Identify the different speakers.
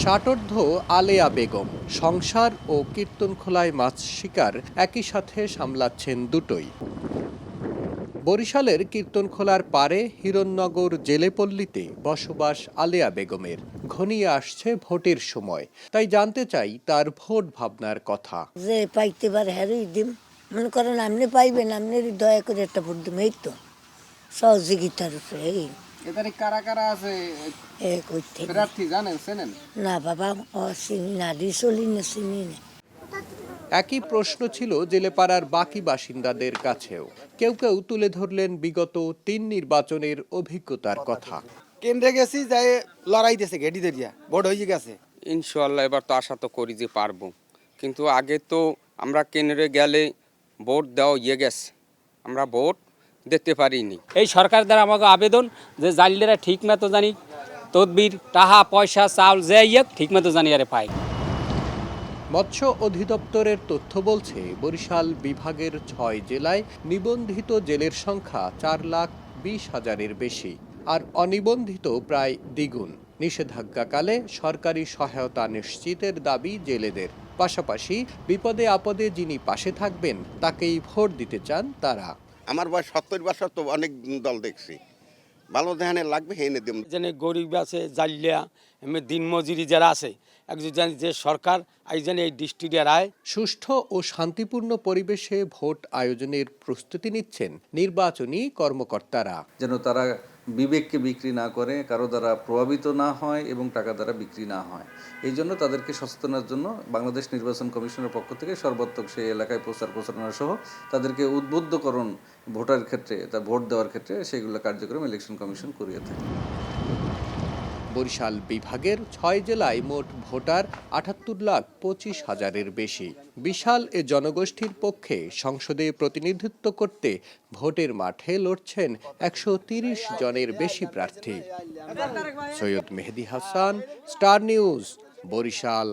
Speaker 1: ষাটোর্ধ্ব আলেয়া বেগম সংসার ও কীর্তনখোলায় মাছ শিকার একই সাথে সামলাচ্ছেন দুটোই। বরিশালের কীর্তনখোলার পারে হিরণনগর জেলেপল্লীতে বসবাস আলেয়া বেগমের। ঘনিয়ে আসছে ভোটের সময়, তাই জানতে চাই তার ভোট ভাবনার কথা।
Speaker 2: যে পাইতে পারে হ্যারই দিম, মনে করেন আপনি পাইবেন, আপনি দয়া করে একটা ভোট দিম, এই তো সহযোগিতার উপরে। এই
Speaker 3: এখানে কারা কারা আছে
Speaker 2: করতে
Speaker 3: প্রার্থী জানেন চেনেন?
Speaker 2: না বাবা, চিনি না, চলি না, চিনি না।
Speaker 1: একই প্রশ্ন ছিল জেলেপাড়ার বাকি বাসিন্দাদের কাছেও। কেউ কেউ তুলে ধরলেন বিগত ৩ নির্বাচনের অভিজ্ঞতার কথা।
Speaker 3: কেন্দ্রে গেছি যাই লড়াই দিয়েছে গেটি দিয়া ভোট হয়ে গেছে।
Speaker 4: ইনশাল্লাহ এবার তো আশা তো করি যে পারবো, কিন্তু আগে তো আমরা কেন্দ্রে গেলে ভোট দেওয়া গেছে, আমরা ভোট দিতে পারিনি।
Speaker 5: এই সরকার দ্বারা আমাকে আবেদন যে জালিলেরা ঠিক মতো জানি তদবির টাকা পয়সা চাউল যে ঠিক মতো জানি আরে পাই।
Speaker 1: মৎস্য অধিদপ্তরের তথ্য বলছে বরিশাল বিভাগের ৬ জেলায় নিবন্ধিত জেলের সংখ্যা ৪,২০,০০০-এর বেশি, আর অনিবন্ধিত প্রায় দ্বিগুণ। নিষেধাজ্ঞাকালে সরকারি সহায়তা নিশ্চিতের দাবি জেলেদের। পাশাপাশি বিপদে আপদে যিনি পাশে থাকবেন তাকেই ভোট দিতে চান তারা।
Speaker 6: আমার বয়স ৭০ বছর, তো অনেক দল দেখছি, ভালো ধ্যানে লাগবে হেনে দিম।
Speaker 5: যেন গরিব আছে জালিয়া এমনি দিন মজুরি যারা আছে একজন জানি যে সরকার আইজান এই ডিস্ট্রিক্টের আয়।
Speaker 1: সুষ্ঠু ও শান্তিপূর্ণ পরিবেশে ভোট আয়োজনের প্রস্তুতি নিচ্ছেন নির্বাচনী কর্মকর্তারা।
Speaker 7: যেন তারা বিবেককে বিক্রি না করে, কারো দ্বারা প্রভাবিত না হয় এবং টাকা দ্বারা বিক্রি না হয়। এই জন্য তাদেরকে সচেতনার জন্য বাংলাদেশ নির্বাচন কমিশনের পক্ষ থেকে সর্বাত্মক সেই এলাকায় প্রচারণা সহ তাদেরকে উদ্বুদ্ধকরণ ভোটার ক্ষেত্রে, তা ভোট দেওয়ার ক্ষেত্রে সেগুলো কার্যক্রম ইলেকশন কমিশন করিয়ে থাকে।
Speaker 1: বরিশাল বিভাগের ৬ জেলায় মোট ভোটার ৭৮,২৫,০০০-এর বেশি। বিশাল এ জনগোষ্ঠীর পক্ষে সংসদে প্রতিনিধিত্ব করতে ভোটের মাঠে লড়ছেন ১৩০ জনের বেশি প্রার্থী। সৈয়দ মেহেদী হাসান, স্টার নিউজ, বরিশাল।